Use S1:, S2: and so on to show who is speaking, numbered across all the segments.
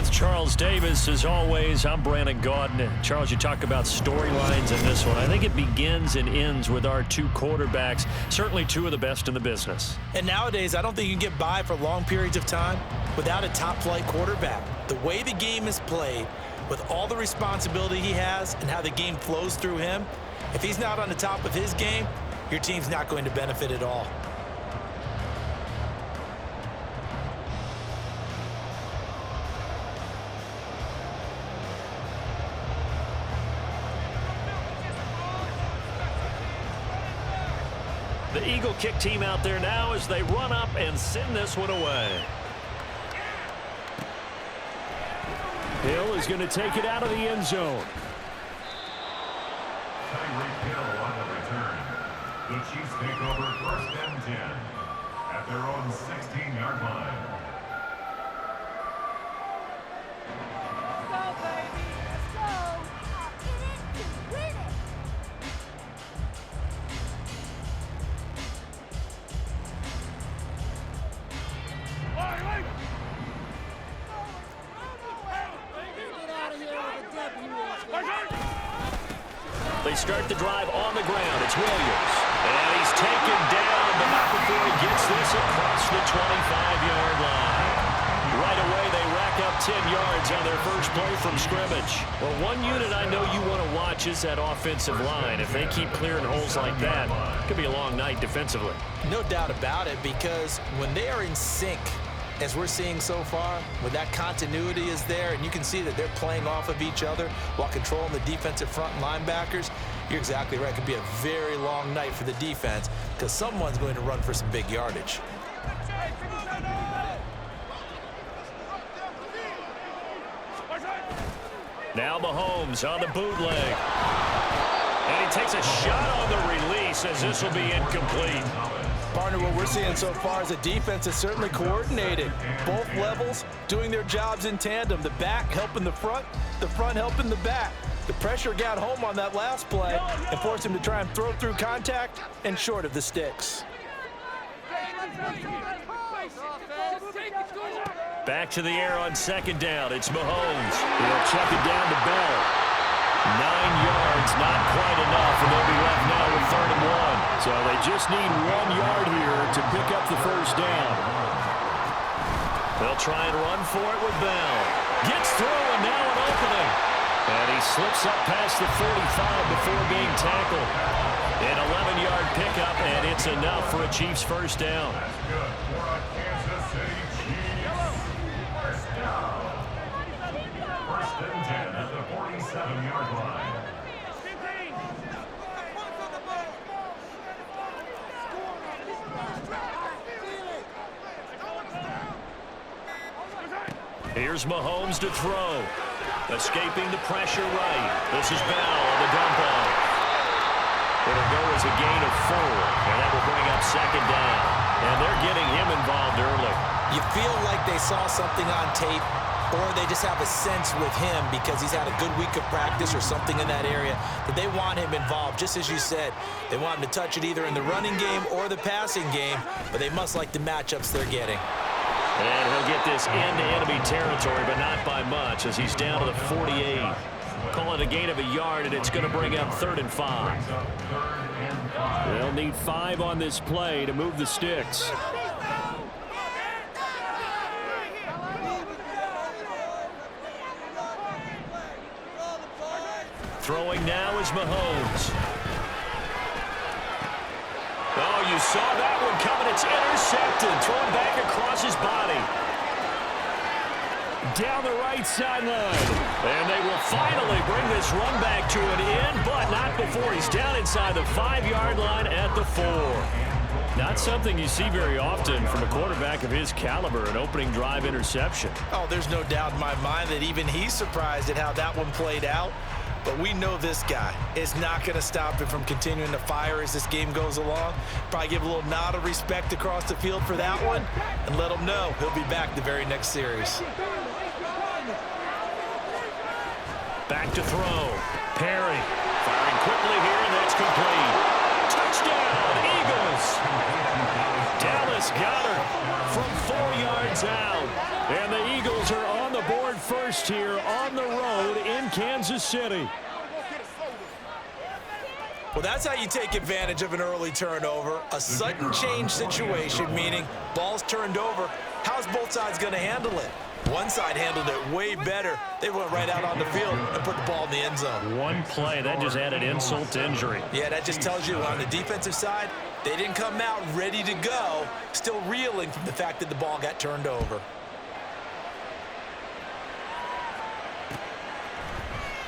S1: with Charles Davis. As always, I'm Brandon Gaudin. Charles, you talk about storylines in this one. I think it begins and ends with our two quarterbacks, certainly two of the best in the business.
S2: And nowadays, I don't think you can get by for long periods of time without a top-flight quarterback. The way the game is played, with all the responsibility he has and how the game flows through him, if he's not on the top of his game, your team's not going to benefit at all.
S1: The Eagle kick team out there now as they run up and send this one away. Hill is going to take it out of the end zone.
S3: Hill on the return. The Chiefs take over 1st and 10 at their own 16-yard line.
S4: Let's go, baby. Let's go. In it to win it.
S1: They start the drive on the ground. It's Williams. And he's taken down, but not before he gets this across the 25-yard line. Right away, they rack up 10 yards on their first play from scrimmage. Well, one unit I know you want to watch is that offensive line. If they keep clearing holes like that, it could be a long night defensively.
S2: No doubt about it, because when they are in sync, as we're seeing so far, when that continuity is there and you can see that they're playing off of each other while controlling the defensive front linebackers, you're exactly right. It could be a very long night for the defense because someone's going to run for some big yardage.
S1: Now Mahomes on the bootleg. And he takes a shot on the release as this will be incomplete.
S2: Partner, what we're seeing so far is a defense that's certainly coordinated. Both levels doing their jobs in tandem. The back helping the front helping the back. The pressure got home on that last play and forced him to try and throw through contact and short of the sticks.
S1: Back to the air on 2nd down. It's Mahomes. He'll check it down to Bell. 9 yards, not quite enough, and they'll be left now with 3rd and 1. So they just need 1 yard here to pick up the first down. They'll try and run for it with Bell. Gets through, and now an opening. And he slips up past the 45 before being tackled. An 11-yard pickup, and it's enough for a Chiefs first down.
S3: That's good for a Kansas City Chiefs first down. 1st and 10 at the 47-yard line.
S1: Here's Mahomes to throw. Escaping the pressure right. This is Bell on the dump off. It'll go as a gain of 4, and that will bring up 2nd down. And they're getting him involved early.
S2: You feel like they saw something on tape, or they just have a sense with him because he's had a good week of practice or something in that area that they want him involved. Just as you said, they want him to touch it either in the running game or the passing game, but they must like the matchups they're getting.
S1: And he'll get this into enemy territory, but not by much as he's down to the 48. Call it a gain of a yard, and it's going to bring up 3rd and 5. They'll need 5 on this play to move the sticks. Throwing now is Mahomes. Oh, you saw that one coming. It's intercepted. Thrown back across his body. Down the right sideline. And they will finally bring this run back to an end, but not before he's down inside the 5-yard line at the 4. Not something you see very often from a quarterback of his caliber, an opening drive interception.
S2: Oh, there's no doubt in my mind that even he's surprised at how that one played out. But we know this guy is not going to stop him from continuing to fire as this game goes along. Probably give a little nod of respect across the field for that one and let him know he'll be back the very next series.
S1: Back to throw. Perry firing quickly here, and that's complete. Touchdown, Eagles. Dallas He's got her from 4 yards out. And the Eagles are on the board first here on the road in Kansas City.
S2: Well, that's how you take advantage of an early turnover. A sudden change situation, meaning ball's turned over. How's both sides going to handle it? One side handled it way better. They went right out on the field and put the ball in the end zone.
S1: One play, that just added insult to injury.
S2: Yeah, that just tells you on the defensive side, they didn't come out ready to go, still reeling from the fact that the ball got turned over.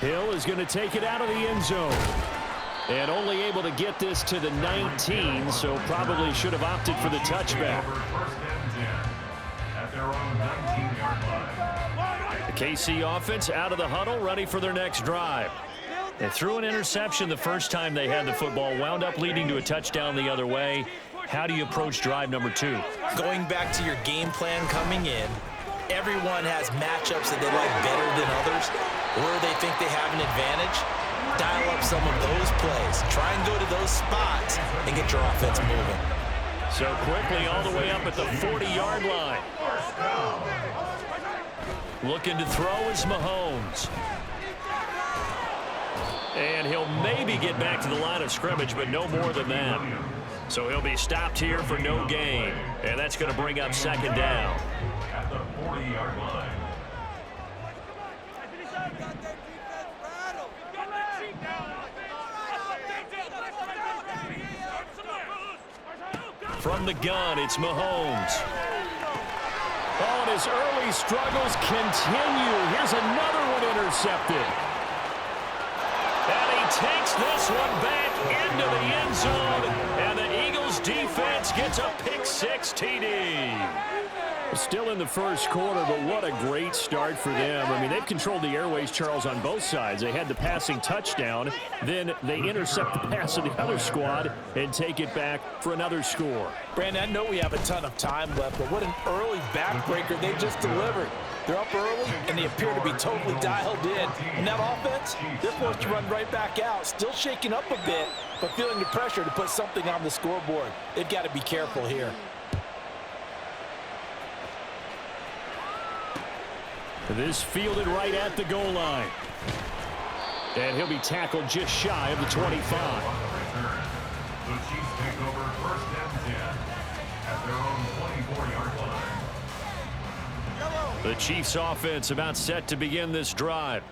S1: Hill is going to take it out of the end zone. And only able to get this to the 19, so probably should have opted for the touchback. The KC offense out of the huddle, ready for their next drive. They threw an interception the first time they had the football, wound up leading to a touchdown the other way. How do you approach drive number 2?
S2: Going back to your game plan coming in, everyone has matchups that they like better than others, or they think they have an advantage. Dial up some of those plays. Try and go to those spots and get your offense moving.
S1: So quickly all the way up at the 40-yard line. Looking to throw is Mahomes. And he'll maybe get back to the line of scrimmage, but no more than that. So he'll be stopped here for no gain. And that's going to bring up second down.
S3: At the 40-yard line.
S1: From the gun, it's Mahomes. Oh, and his early struggles continue. Here's another one intercepted. And he takes this one back into the end zone. And the Eagles defense gets a pick-6 TD. Still in the first quarter, but what a great start for them. I mean, they've controlled the airways, Charles, on both sides. They had the passing touchdown. Then they intercept the pass of the other squad and take it back for another score.
S2: Brandon, I know we have a ton of time left, but what an early backbreaker they just delivered. They're up early, and they appear to be totally dialed in. And that offense, they're forced to run right back out, still shaking up a bit, but feeling the pressure to put something on the scoreboard. They've got to be careful here.
S1: This fielded right at the goal line. And he'll be tackled just shy of the 25.
S3: The Chiefs take over first and 10 at their own 24-yard line.
S1: The Chiefs offense about set to begin this drive.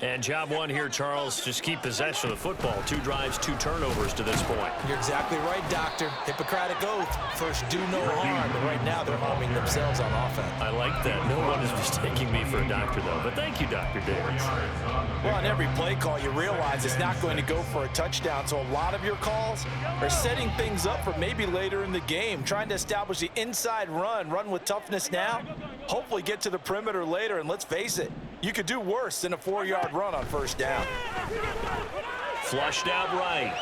S1: And job one here, Charles, just keep possession of the football. 2 drives, 2 turnovers to this point.
S2: You're exactly right, Doctor. Hippocratic oath. First, do no harm. But right now, they're harming themselves on offense.
S1: I like that. No one is mistaking me for a doctor, though. But thank you, Dr. Davis.
S2: Well, on every play call, you realize it's not going to go for a touchdown. So a lot of your calls are setting things up for maybe later in the game, trying to establish the inside run with toughness now, hopefully get to the perimeter later. And let's face it, you could do worse than a 4-yard run on first down.
S1: Flushed out right.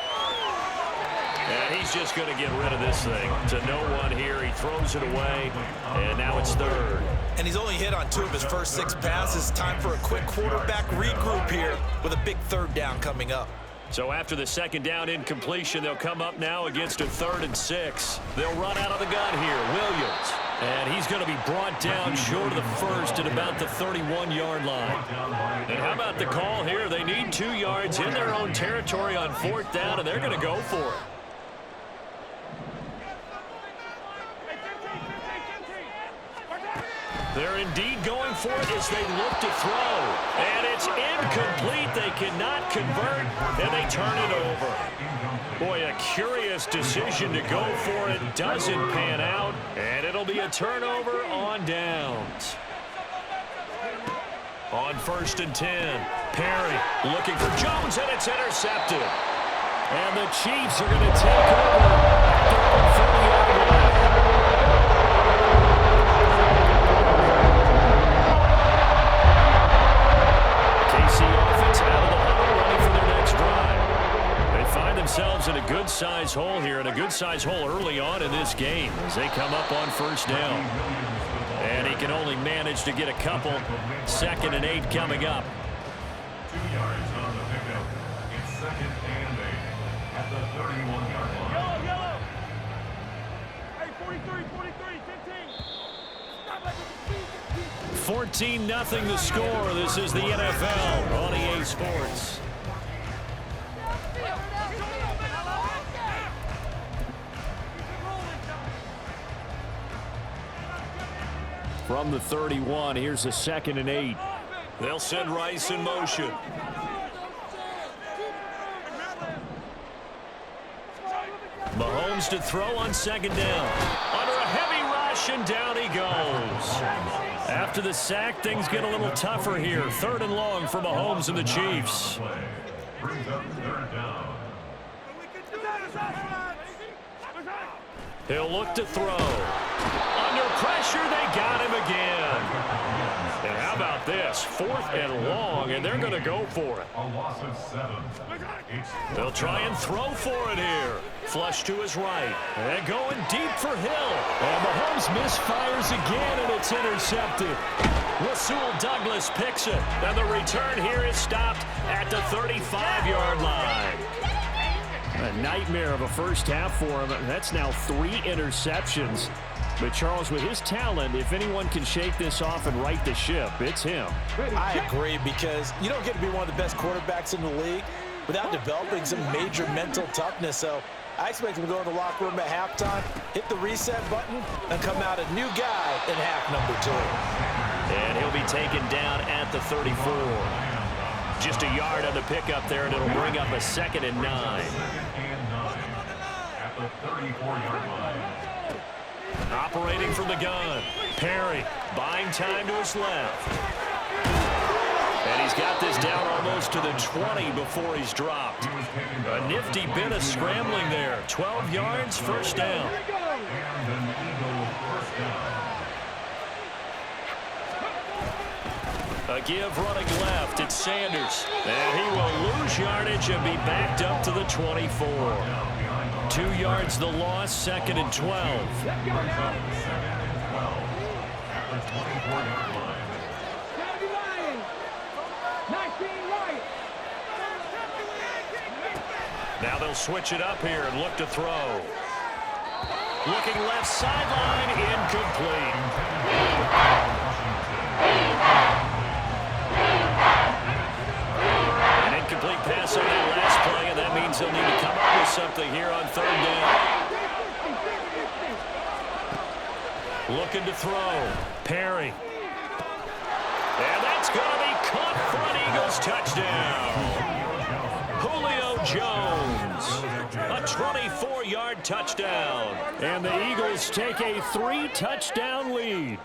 S1: And he's just going to get rid of this thing. To no one here. He throws it away. And now it's third.
S2: And he's only hit on 2 of his first 6 passes. Time for a quick quarterback regroup here with a big third down coming up.
S1: So after the second down incompletion, they'll come up now against a 3rd and 6. They'll run out of the gun here. Williams. And he's going to be brought down short of the first at about the 31-yard line. And how about the call here? They need 2 yards in their own territory on 4th down, and they're going to go for it. They're indeed going for it as they look to throw. And it's incomplete. They cannot convert, and they turn it over. Boy, a curious decision to go for it. Doesn't pan out, and it'll be a turnover on downs. On 1st and 10, Perry looking for Jones, and it's intercepted. And the Chiefs are going to take over at their own 40-yard line. Themselves in a good-sized hole here, and a good-sized hole early on in this game as they come up on 1st down. And he can only manage to get a couple. 2nd and 8 coming up.
S3: 2 yards on the pickup. It's 2nd and 8 at the 31-yard line.
S4: Yellow, yellow. Hey, 43, 43.
S1: 14-0 the score. This is the NFL on EA Sports. From the 31, here's a 2nd and 8. They'll send Rice in motion. Mahomes to throw on 2nd down. Under a heavy rush, and down he goes. After the sack, things get a little tougher here. 3rd and long for Mahomes and the Chiefs. He'll look to throw. Under pressure, they got him again. And how about this? 4th and long, and they're going to go for it.
S3: A loss of 7.
S1: They'll try and throw for it here. Flush to his right. And going deep for Hill. And Mahomes misfires again, and it's intercepted. Rasul Douglas picks it. And the return here is stopped at the 35-yard line. A nightmare of a first half for him. That's now 3 interceptions. But, Charles, with his talent, if anyone can shake this off and right the ship, it's him.
S2: I agree, because you don't get to be one of the best quarterbacks in the league without developing some major mental toughness. So I expect him to go in the locker room at halftime, hit the reset button, and come out a new guy in half number 2.
S1: And he'll be taken down at the 34. Just a yard on the pickup there, and it'll bring up a 2nd and 9.
S3: At the 34-yard line.
S1: Operating from the gun. Perry buying time to his left. And he's got this down almost to the 20 before he's dropped. A nifty bit of scrambling there. 12 yards, 1st down.
S3: And an Eagle 1st down.
S1: A give running left. It's Sanders. And he will lose yardage and be backed up to the 24. 2 yards the loss, 2nd and 12.
S3: At the 24-yard line.
S1: Now they'll switch it up here and look to throw. Looking left sideline, incomplete. An incomplete pass on that last play, and that means they'll need to come up with something here on 3rd down. Looking to throw. Perry. And that's going to be caught for an Eagles touchdown. Julio Jones. A 24-yard touchdown. And the Eagles take a 3-touchdown lead.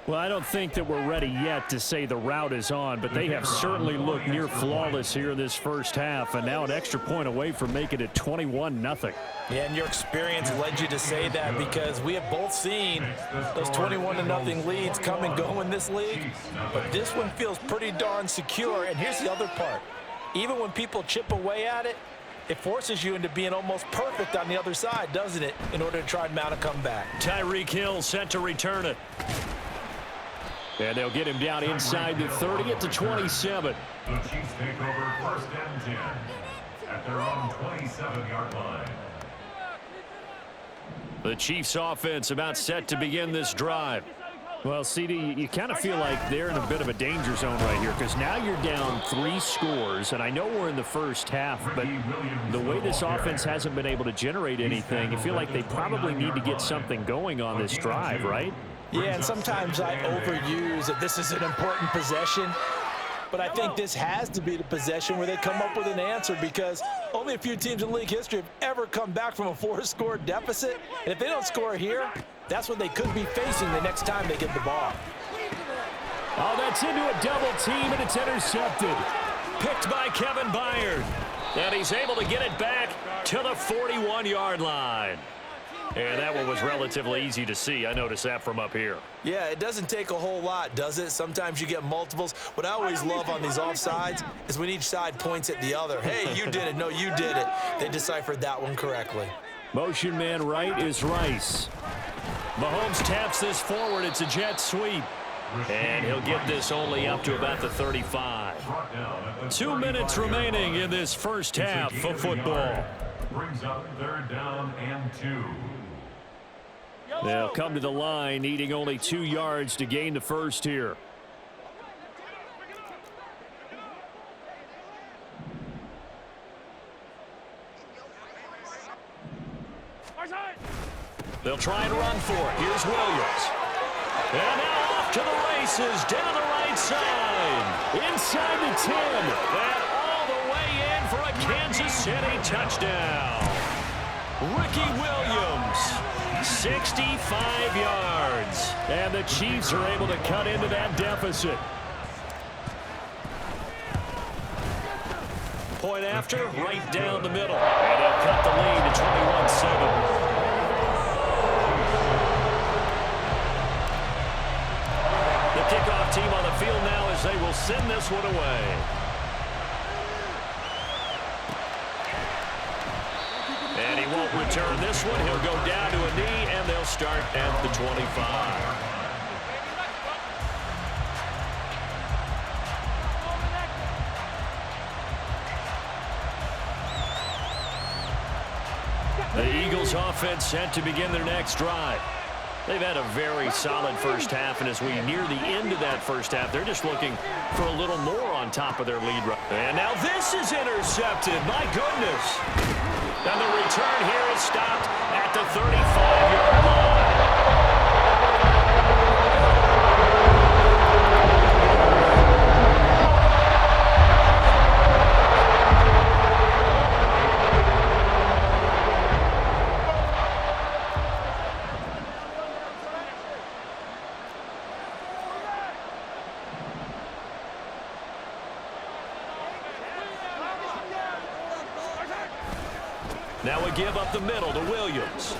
S1: Well, I don't think that we're ready yet to say the route is on, but they have certainly looked near flawless here in this first half, and now an extra point away from making it 21-0.
S2: Yeah, and your experience led you to say that, because we have both seen those 21-0 leads come and go in this league, but this one feels pretty darn secure. And here's the other part. Even when people chip away at it, it forces you into being almost perfect on the other side, doesn't it, in order to try and mount a comeback.
S1: Tyreek Hill set to return it. And they'll get him down inside the 30 at the 27.
S3: The Chiefs take over 1st and 10 at their own 27-yard line.
S1: The Chiefs offense about set to begin this drive. Well, CD, you kind of feel like they're in a bit of a danger zone right here, because now you're down 3 scores, and I know we're in the first half, but the way this offense hasn't been able to generate anything, you feel like they probably need to get something going on this drive, right?
S2: Yeah, and sometimes I overuse that this is an important possession, but I think this has to be the possession where they come up with an answer, because only a few teams in league history have ever come back from a 4-score deficit, and if they don't score here, that's what they could be facing the next time they get the ball.
S1: Oh, that's into a double team, and it's intercepted. Picked by Kevin Byard. And he's able to get it back to the 41-yard line. And that one was relatively easy to see. I noticed that from up here.
S2: Yeah, it doesn't take a whole lot, does it? Sometimes you get multiples. What I always love on these offsides is when each side points at the other. Hey, you did it. No, you did it. They deciphered that one correctly.
S1: Motion man right is Rice. Mahomes taps this forward. It's a jet sweep. And he'll get this only up to about the 35. 2 minutes remaining in this first half of football.
S3: Brings up 3rd down and 2.
S1: They'll come to the line, needing only 2 yards to gain the first here. They'll try and run for it. Here's Williams. And now off to the races, down the right side. Inside the 10. And all the way in for a Kansas City touchdown. Ricky Williams, 65 yards. And the Chiefs are able to cut into that deficit. Point after, right down the middle. And they'll cut the lead to 21-7. Kickoff team on the field now as they will send this one away. And he won't return this one. He'll go down to a knee, and they'll start at the 25. The Eagles offense set to begin their next drive. They've had a very solid first half, and as we near the end of that first half, they're just looking for a little more on top of their lead. And now this is intercepted. My goodness. And the return here is stopped at the 35-yard line. Now a give up the middle to Williams.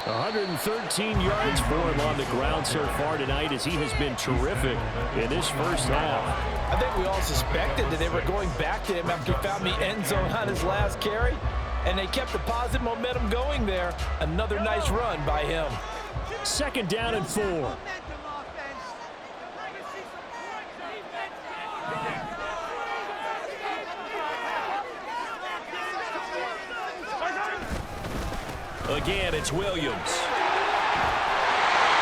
S1: 113 yards for him on the ground so far tonight, as he has been terrific in this first half.
S2: I think we all suspected that they were going back to him after he found the end zone on his last carry, and they kept the positive momentum going there. Another nice run by him.
S1: 2nd down and 4. Again, it's Williams.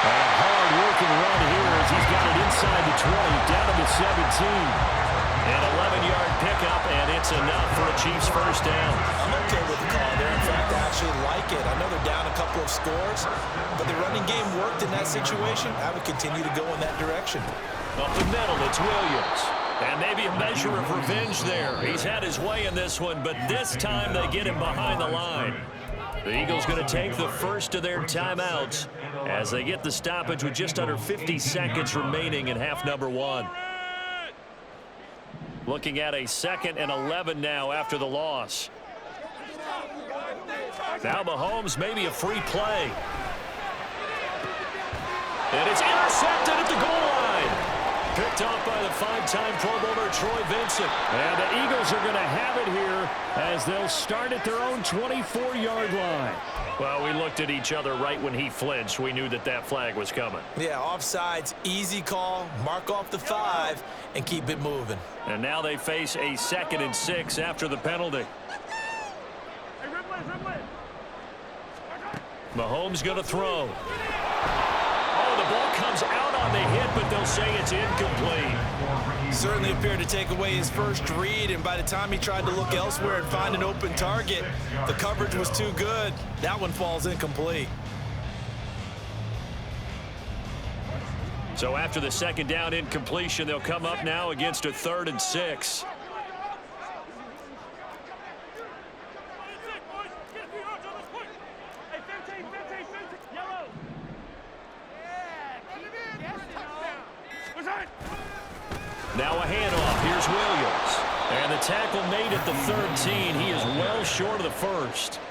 S1: A hard-working run here as he's got it inside the 20, down to the 17. An 11-yard pickup, and it's enough for a Chiefs first down.
S2: I'm okay with the call there. In fact, I actually like it. I know they're down a couple of scores, but the running game worked in that situation. I would continue to go in that direction.
S1: Up the middle, it's Williams. And maybe a measure of revenge there. He's had his way in this one, but this time they get him behind the line. The Eagles going to take the first of their timeouts as they get the stoppage with just under 50 seconds remaining in half number 1. Looking at a 2nd and 11 now after the loss. Now Mahomes, maybe a free play. And it's intercepted at the goal line. Picked off by the 5-time Pro Bowler Troy Vincent. And the Eagles are going to have it here as they'll start at their own 24-yard line. Well, we looked at each other right when he flinched. We knew that that flag was coming.
S2: Yeah, offsides, easy call. Mark off the 5 and keep it moving.
S1: And now they face a 2nd and 6 after the penalty. Mahomes going to throw. Oh, the ball comes out on the hit, but they'll say it's incomplete.
S2: Certainly appeared to take away his first read, and by the time he tried to look elsewhere and find an open target, the coverage was too good. That one falls incomplete.
S1: So after the 2nd down incompletion, they'll come up now against a 3rd and 6. Now a handoff. Here's Williams. And the tackle made at the 13. He is well short of the first.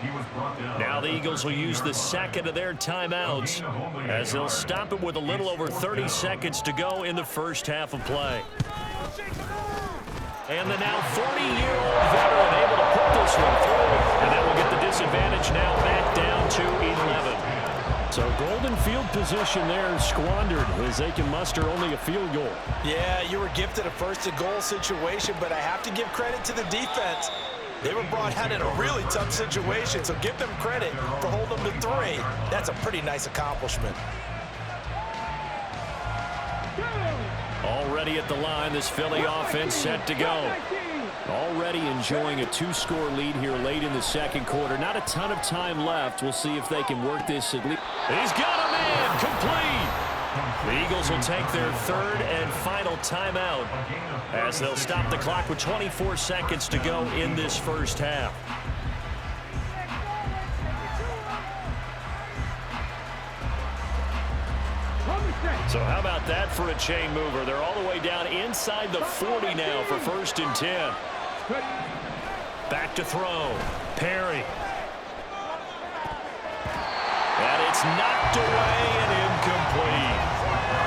S1: Now the Eagles will use the 2nd of their timeouts as they'll stop it with a little over 30 seconds to go in the first half of play. And the now 40-year-old veteran able to put this one through. And that will get the disadvantage now back down to 11. So golden field position there squandered as they can muster only a field goal.
S2: Yeah, you were gifted a 1st-and-goal situation, but I have to give credit to the defense. They were brought out in a really tough situation, so give them credit for holding them to 3. That's a pretty nice accomplishment.
S1: Already at the line, this Philly offense set to go. Already enjoying a 2-score lead here late in the second quarter. Not a ton of time left. We'll see if they can work this at least. He's got a man complete. The Eagles will take their 3rd and final timeout as they'll stop the clock with 24 seconds to go in this first half. So how about that for a chain mover? They're all the way down inside the 40 now for 1st and 10. Back to throw. Perry. And it's knocked away and incomplete.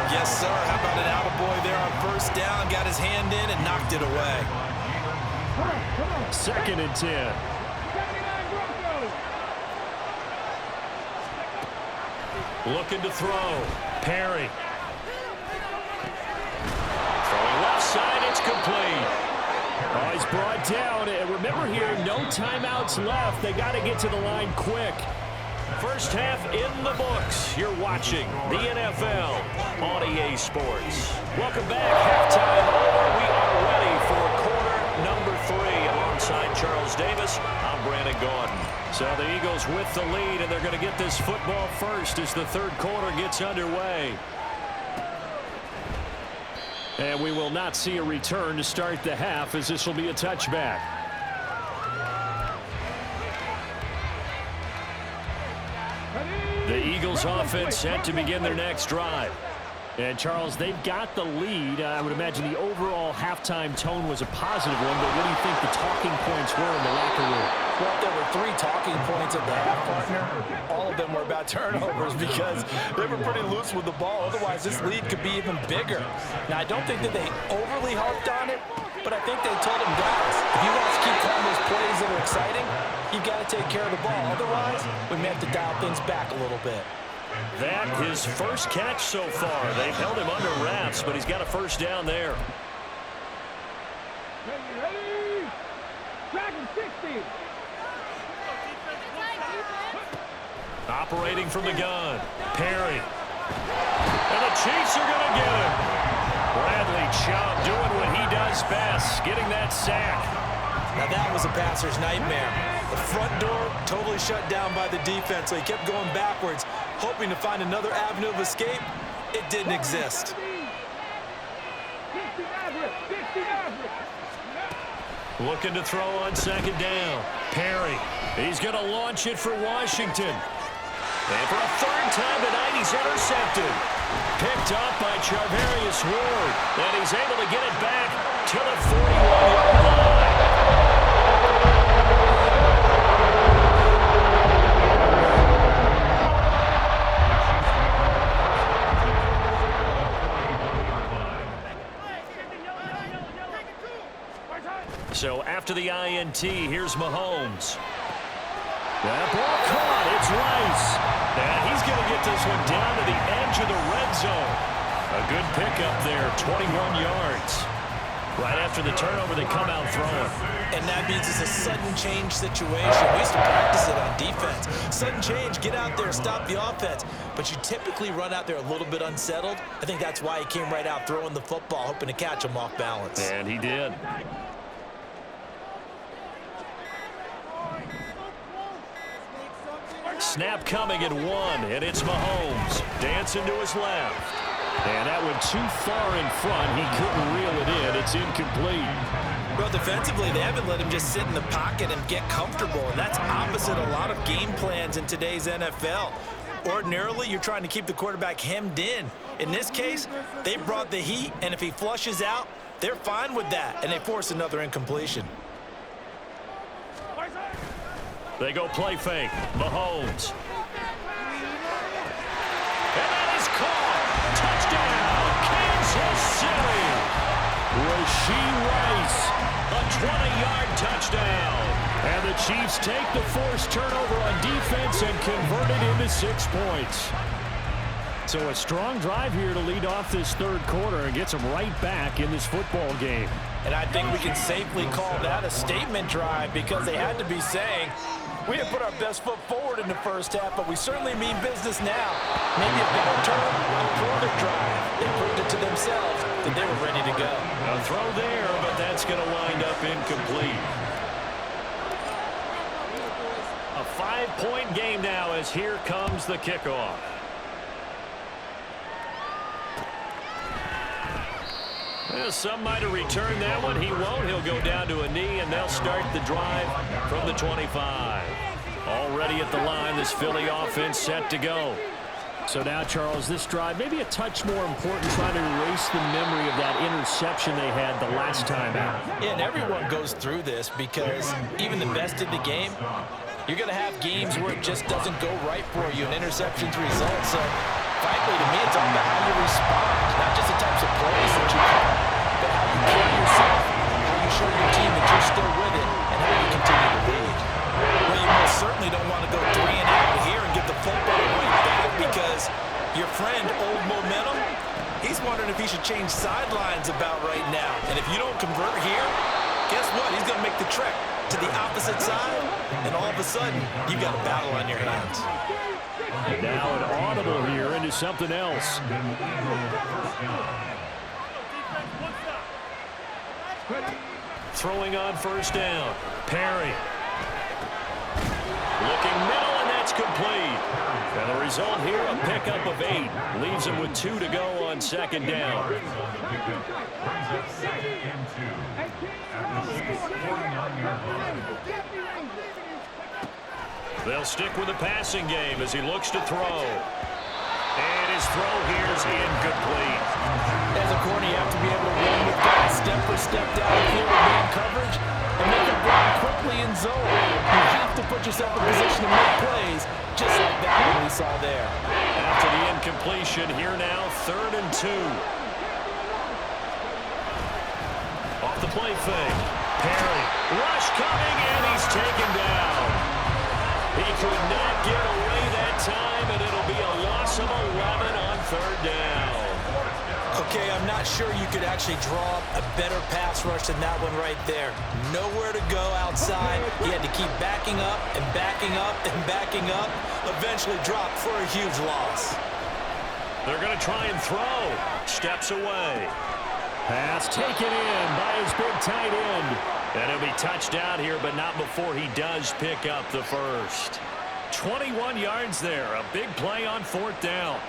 S2: Yes, sir. How about an attaboy there on 1st down? Got his hand in and knocked it away.
S1: 2nd and 10. Looking to throw. Perry. Throwing left side, it's complete. Oh, he's brought down. And remember here, no timeouts left. They got to get to the line quick. First half in the books. You're watching the NFL on EA Sports. Welcome back. Halftime over. We are ready for quarter number 3. Alongside Charles Davis, I'm Brandon Gordon. So the Eagles with the lead, and they're going to get this football first as the 3rd quarter gets underway. And we will not see a return to start the half, as this will be a touchback. The Eagles offense set to begin their next drive. And, Charles, they've got the lead. I would imagine the overall halftime tone was a positive one, but what do you think the talking points were in the locker room?
S2: Well, there were 3 talking points at the half, partner. All of them were about turnovers because they were pretty loose with the ball. Otherwise, this lead could be even bigger. Now, I don't think that they overly harped on it, but I think they told them, guys, if you guys keep calling those plays that are exciting, you've got to take care of the ball. Otherwise, we may have to dial things back a little bit.
S1: That his first catch so far. They've held him under wraps, but he's got a 1st down there.
S4: Ready? Dragon 60.
S1: Operating from the gun. Perry. And the Chiefs are going to get him. Bradley Chubb doing what he does best, getting that sack.
S2: Now that was a passer's nightmare. The front door totally shut down by the defense, so he kept going backwards, hoping to find another avenue of escape. It didn't exist.
S1: Looking to throw on 2nd down. Perry. He's going to launch it for Washington. And for a 3rd time tonight, he's intercepted. Picked up by Charvarius Ward. And he's able to get it back to the 41-yard line. So after the INT, here's Mahomes. That ball caught. It's Rice. And he's going to get this one down to the edge of the red zone. A good pickup there, 21 yards. Right after the turnover, they come out throwing.
S2: And that means it's a sudden change situation. We used to practice it on defense. Sudden change, get out there, stop the offense. But you typically run out there a little bit unsettled. I think that's why he came right out throwing the football, hoping to catch him off balance.
S1: And he did. Snap coming at 1, and it's Mahomes. Dancing to his left. And that went too far in front. He couldn't reel it in. It's incomplete.
S2: Well, defensively, they haven't let him just sit in the pocket and get comfortable, and that's opposite a lot of game plans in today's NFL. Ordinarily, you're trying to keep the quarterback hemmed in. In this case, they brought the heat, and if he flushes out, they're fine with that, and they force another incompletion.
S1: They go play fake. Mahomes. And that is caught. Touchdown, Kansas City. Rashee Rice, a 20-yard touchdown. And the Chiefs take the forced turnover on defense and convert it into 6 points. So a strong drive here to lead off this 3rd quarter and gets them right back in this football game.
S2: And I think we can safely call that a statement drive because they had to be saying, we have put our best foot forward in the first half, but we certainly mean business now. Maybe a better term, a quarter drive. They proved it to themselves that they were ready to go.
S1: A throw there, but that's going to wind up incomplete. A 5-point game now as here comes the kickoff. Well, some might have returned that one. He won't. He'll go down to a knee, and they'll start the drive from the 25. Already at the line, this Philly offense set to go.
S5: So now, Charles, this drive maybe a touch more important, trying to erase the memory of that interception they had the last time out.
S2: Yeah, and everyone goes through this because even the best in the game, you're going to have games where it just doesn't go right for you, and interceptions result. So, frankly, to me, it's all about how you respond, not just the types of plays that you call, but how you carry yourself, how you show your team that you're still with it, and how you continue to lead. Well, you most certainly don't want to go 3 and out here and give the football right back because your friend, Old Momentum, he's wondering if he should change sidelines about right now. And if you don't convert here, guess what? He's going to make the trek to the opposite side, and all of a sudden, you've got a battle on your hands.
S1: Now an audible here into something else. Throwing on first down. Perry. Looking middle, and that's complete. And the result here, a pickup of 8. Leaves him with 2 to go on second down. They'll stick with the passing game as he looks to throw. And his throw here is incomplete.
S2: As a corner, you have to be able to run with guys step for step down the field with man coverage and make it run quickly in zone. You have to put yourself in position to make plays, just like that one we saw there.
S1: After the incompletion, here now, 3rd and 2. Off the play fake. Perry. Rush coming, and he's taken down. He could not get away that time, and it'll be a loss of 11 on 3rd down.
S2: Okay, I'm not sure you could actually draw up a better pass rush than that one right there. Nowhere to go outside. He had to keep backing up and backing up and backing up. Eventually dropped for a huge loss.
S1: They're going to try and throw. Steps away. Pass taken in by his big tight end. And he'll be touched out here, but not before he does pick up the first. 21 yards there. A big play on 4th down.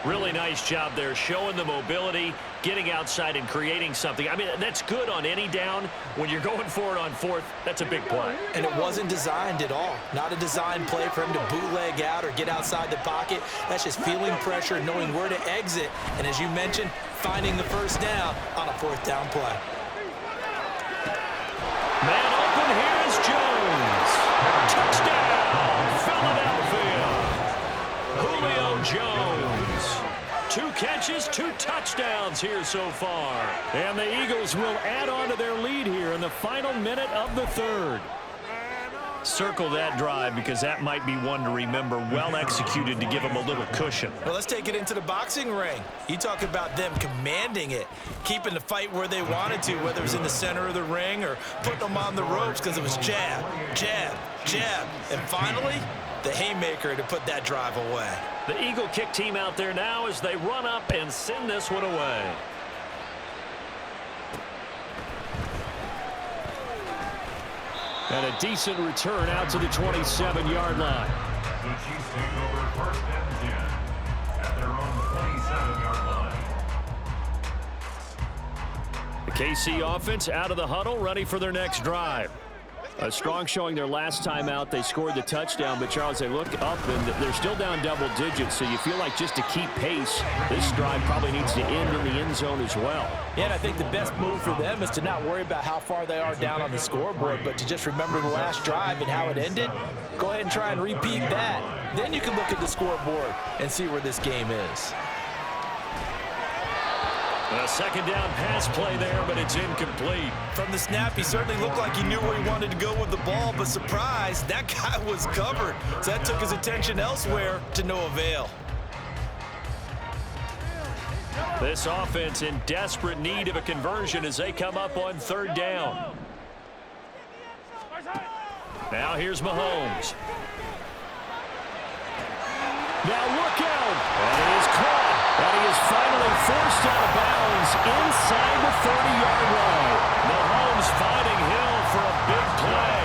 S1: Really nice job there, showing the mobility, getting outside and creating something. I mean, that's good on any down. When you're going for it on 4th, that's a big play.
S2: And it wasn't designed at all. Not a designed play for him to bootleg out or get outside the pocket. That's just feeling pressure, knowing where to exit. And as you mentioned, finding the first down on a 4th down play.
S1: Man open, here is Jones. Touchdown, Philadelphia. Julio Jones. 2 catches, 2 touchdowns here so far. And the Eagles will add on to their lead here in the final minute of the 3rd. Circle that drive because that might be one to remember. Well executed to give them a little cushion.
S2: Well, let's take it into the boxing ring. You talk about them commanding it, keeping the fight where they wanted to, whether it was in the center of the ring or putting them on the ropes because it was jab, jab, jab. And finally, the haymaker to put that drive away.
S1: The Eagle kick team out there now as they run up and send this one away. And a decent return out to the 27-yard line.
S3: The Chiefs take over 1st and 10 at their own 27-yard line.
S1: The KC offense out of the huddle, ready for their next drive. A strong showing their last time out. They scored the touchdown, but Charles, they look up and they're still down double digits, so you feel like just to keep pace, this drive probably needs to end in the end zone as well.
S2: Yeah, and I think the best move for them is to not worry about how far they are down on the scoreboard, but to just remember the last drive and how it ended. Go ahead and try and repeat that. Then you can look at the scoreboard and see where this game is.
S1: A 2nd down pass play there, but it's incomplete.
S2: From the snap, he certainly looked like he knew where he wanted to go with the ball, but surprise, that guy was covered. So that took his attention elsewhere to no avail.
S1: This offense in desperate need of a conversion as they come up on 3rd down. Now here's Mahomes. Now look out. And it is caught. And he is finally forced out of bounds inside the 30-yard line. Mahomes finding Hill for a big play.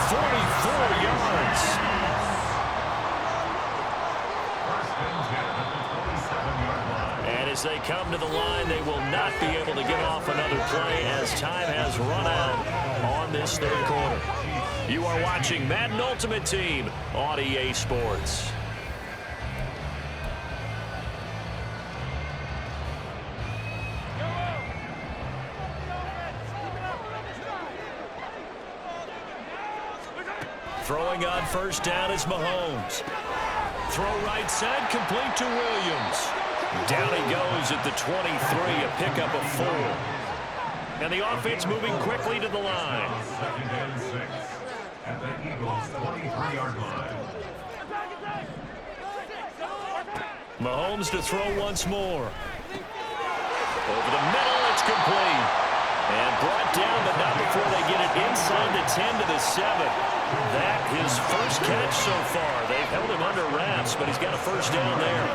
S1: 44 yards. And as they come to the line, they will not be able to get off another play as time has run out on this 3rd quarter. You are watching Madden Ultimate Team on EA Sports. Throwing on 1st down is Mahomes. Throw right side, complete to Williams. Down he goes at the 23, a pickup of 4. And the offense moving quickly to the line.
S3: 2nd and 6 at the Eagles' 23-yard line.
S1: Mahomes to throw once more. Over the middle, it's complete. And brought down, but not before they get it inside the 10 to the 7. That his first catch so far. They've held him under wraps, but he's got a 1st down there.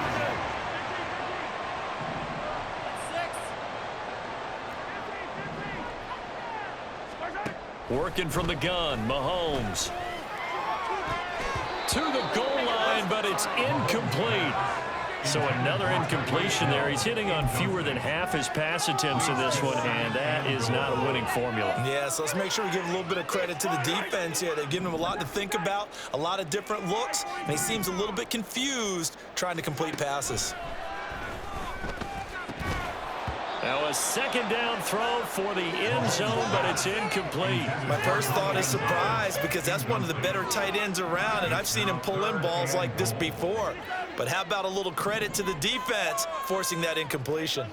S1: Working from the gun, Mahomes. To the goal line, but it's incomplete. So another incompletion there. He's hitting on fewer than half his pass attempts in this one, and that is not a winning formula.
S2: Yeah, so let's make sure we give a little bit of credit to the defense here. They've given him a lot to think about, a lot of different looks, and he seems a little bit confused trying to complete passes.
S1: Now a 2nd down throw for the end zone, but it's incomplete.
S2: My first thought is surprise because that's one of the better tight ends around, and I've seen him pull in balls like this before. But how about a little credit to the defense forcing that incompletion?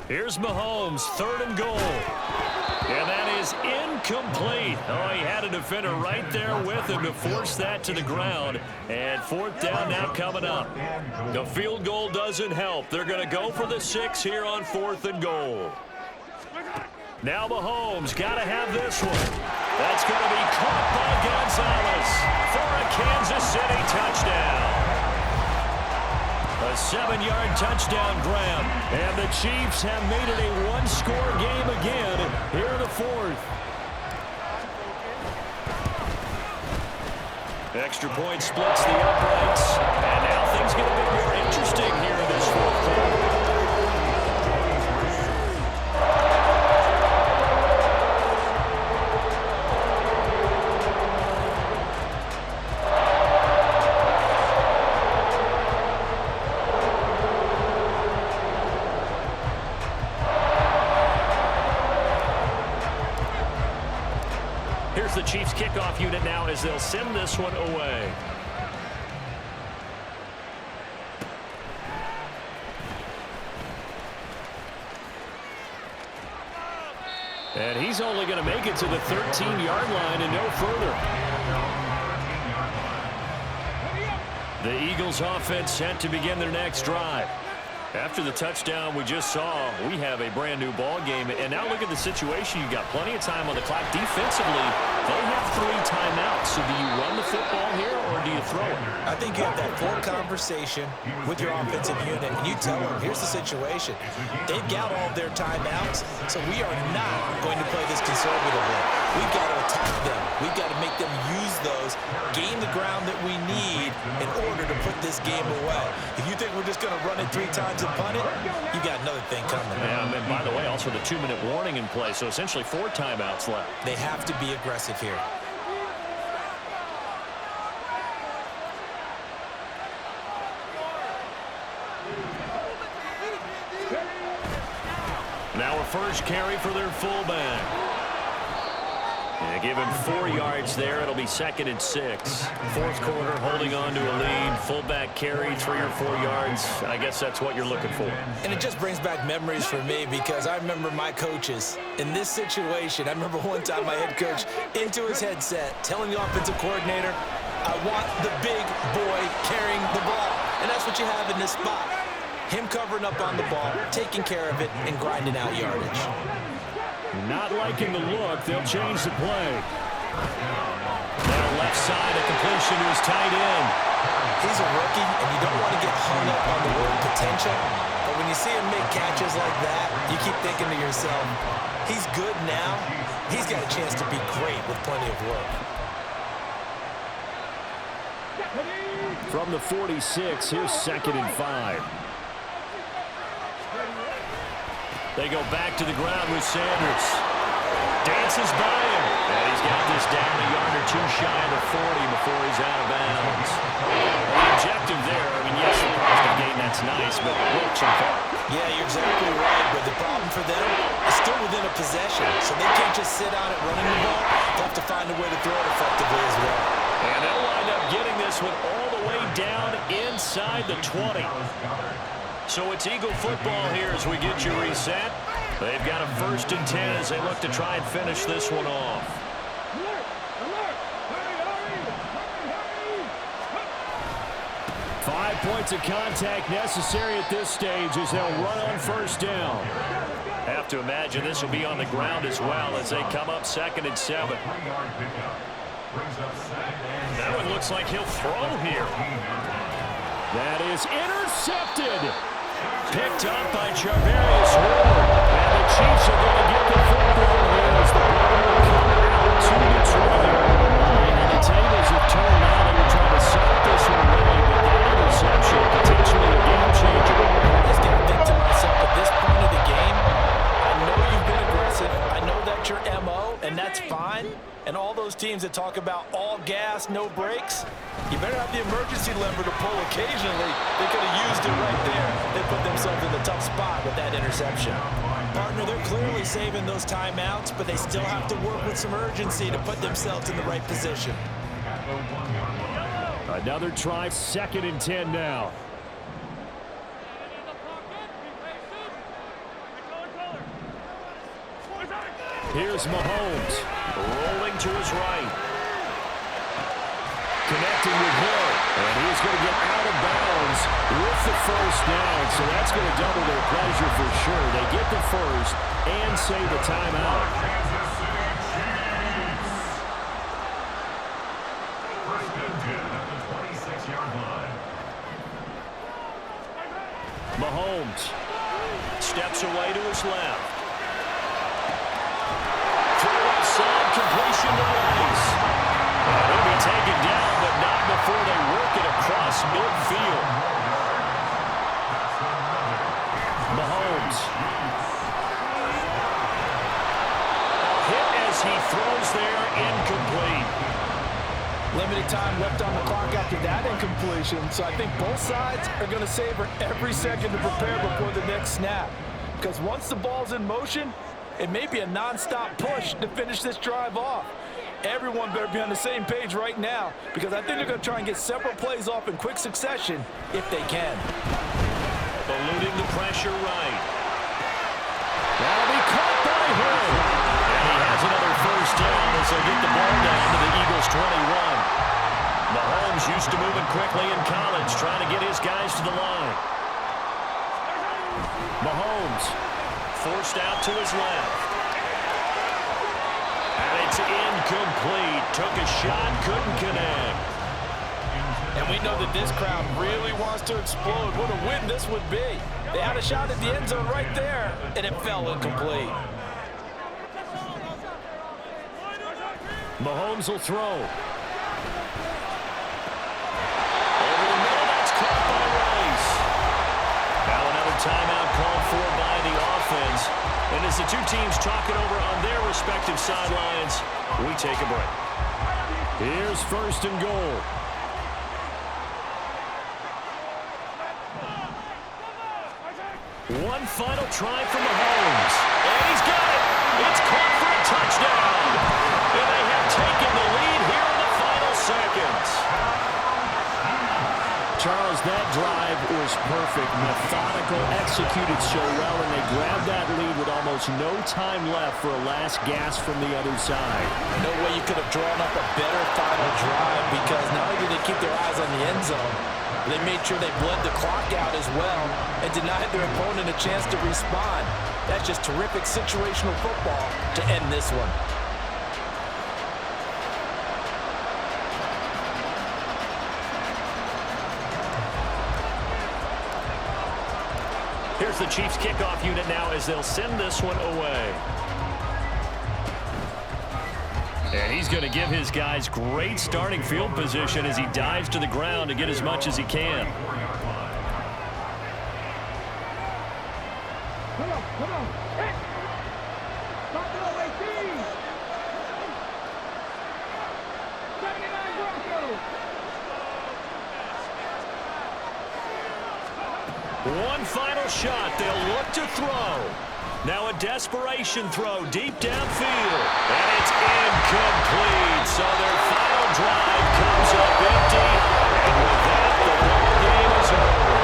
S1: Here's Mahomes, 3rd and goal. And that is incomplete. Oh, he had a defender right there with him to force that to the ground. And 4th down now coming up. The field goal doesn't help. They're going to go for the 6 here on 4th and goal. Now Mahomes got to have this one. That's going to be caught by Gonzalez for a Kansas City touchdown. A 7-yard touchdown grab, and the Chiefs have made it a 1-score game again here in the 4th. Extra point splits the uprights, and now things get a bit more interesting here in this 4th quarter. Here's the Chiefs kickoff unit now as they'll send this one away. And he's only going to make it to the 13-yard line and no further. The Eagles offense set to begin their next drive. After the touchdown we just saw, we have a brand new ball game. And now look at the situation. You've got plenty of time on the clock. Defensively, they have 3 timeouts. So do you run the football here or do you throw it?
S2: I think you have that full conversation with your offensive unit, and you tell them, here's the situation. They've got all of their timeouts, so we are not going to play this conservatively. We've got to attack them. We've got to make them use those, gain the ground that we need in order to put this game away. If you think we're just going to run it 3 times and punt it, you got another thing coming.
S1: Yeah, and by the way, also the 2-minute warning in play, so essentially 4 timeouts left.
S2: They have to be aggressive here. Now a first carry for their fullback.
S1: Yeah, give him 4 yards there. It'll be 2nd and 6. Fourth quarter, holding on to a lead. Fullback carry, 3 or 4 yards. I guess that's what you're looking for.
S2: And it just brings back memories for me because I remember my coaches in this situation. I remember one time my head coach into his headset telling the offensive coordinator, I want the big boy carrying the ball. And that's what you have in this spot. Him covering up on the ball, taking care of it, and grinding out yardage.
S5: Not liking the look. They'll change the play.
S1: Now left side, a completion to his tight end.
S2: He's a rookie, and you don't want to get hung up on the word potential. But when you see him make catches like that, you keep thinking to yourself, he's good now. He's got a chance to be great with plenty of work.
S5: From the 46, here's 2nd and 5.
S1: They go back to the ground with Sanders. Dances by him. And he's got this down a yard or 2 shy of the 40 before he's out of bounds. The objective there, I mean, yes, the positive gain, that's nice, but look,
S2: yeah, you're exactly right, but the problem for them is still within a possession, so they can't just sit on it running the ball. They have to find a way to throw it effectively as well.
S1: And they'll wind up getting this one all the way down inside the 20. So it's Eagle football here as we get you reset. They've got a 1st and 10 as they look to try and finish this one off.
S5: 5 points of contact necessary at this stage as they'll run on 1st down.
S1: Have to imagine this will be on the ground as well as they come up 2nd and 7. That one looks like he'll throw here.
S5: That is intercepted.
S1: Picked up by Charvarius Ward. And the Chiefs are going to get the football here as the ball will come out to Detroit. And the tables have turned now. They were trying to suck this one away, but that interception potentially a game changer.
S2: I just got to think to myself, at this point of the game, I know you've been aggressive. I know that's your MO, and that's fine. And all those teams that talk about all gas, no brakes, you better have the emergency lever to pull occasionally. They could have used it right there. They put themselves in the tough spot with that interception. Partner, they're clearly saving those timeouts, but they still have to work with some urgency to put themselves in the right position.
S5: Another try, 2nd and 10 now. Here's Mahomes.
S1: Rolling to his right.
S5: Connecting with Hill. And he's going to get out of bounds with the 1st down. So that's going to double their pleasure for sure. They get the 1st and save the timeout.
S1: Mahomes steps away to his left. Side completion to Rice. He'll be taken down, but not before they work it across midfield. Mahomes. Hit as he throws there, incomplete.
S2: Limited time left on the clock after that incompletion, so I think both sides are going to savor every second to prepare before the next snap. Because once the ball's in motion, it may be a non-stop push to finish this drive off. Everyone better be on the same page right now because I think they're going to try and get several plays off in quick succession if they can.
S1: Eluding the pressure right.
S5: That'll be caught by Hill.
S1: And he has another 1st down as they get the ball down to the Eagles' 21. Mahomes used to moving quickly in college, trying to get his guys to the line. Mahomes forced out to his left. And it's incomplete. Took a shot, couldn't connect.
S2: And we know that this crowd really wants to explode. What a win this would be. They had a shot at the end zone right there, and it fell incomplete.
S5: Mahomes will throw.
S1: Over the middle, that's caught by Rice. Now another timeout called for by the offense. And as the 2 teams talk it over on their respective sidelines, we take a break.
S5: Here's 1st and goal.
S1: One final try from Mahomes. And he's got it. It's caught for a touchdown. And they
S5: perfect, methodical, executed so well, and they grabbed that lead with almost no time left for a last gasp from the other side.
S2: No way you could have drawn up a better final drive, because not only did they keep their eyes on the end zone, they made sure they bled the clock out as well and denied their opponent a chance to respond. That's just terrific situational football to end this one.
S1: Here's the Chiefs kickoff unit now as they'll send this one away. And he's going to give his guys great starting field position as he dives to the ground to get as much as he can.
S4: Come on. Hey! Stop it over, 18! 79 Broncos!
S1: One final shot. They'll look to throw. Now a desperation throw deep downfield. And it's incomplete. So their final drive comes up empty. And with that, the ball game is over.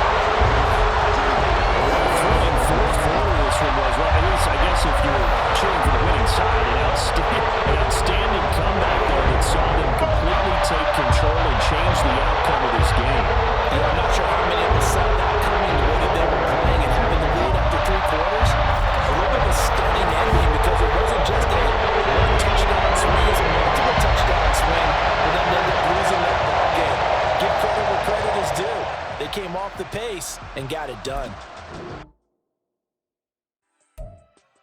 S5: Thrilling fourth quarter this one was. Well, at least I guess if you're cheering for the winning side, an outstanding comeback there that saw them completely take control and change the outcome of this game.
S2: Yeah, I'm not sure how many of us saw that coming, the way that they were playing and having the lead after 3 quarters. A little bit of a stunning ending, because it wasn't just a one-touchdown swing, it was a multiple touchdown swing for them to end up losing that ball game. Give credit where credit is due. They came off the pace and got it done.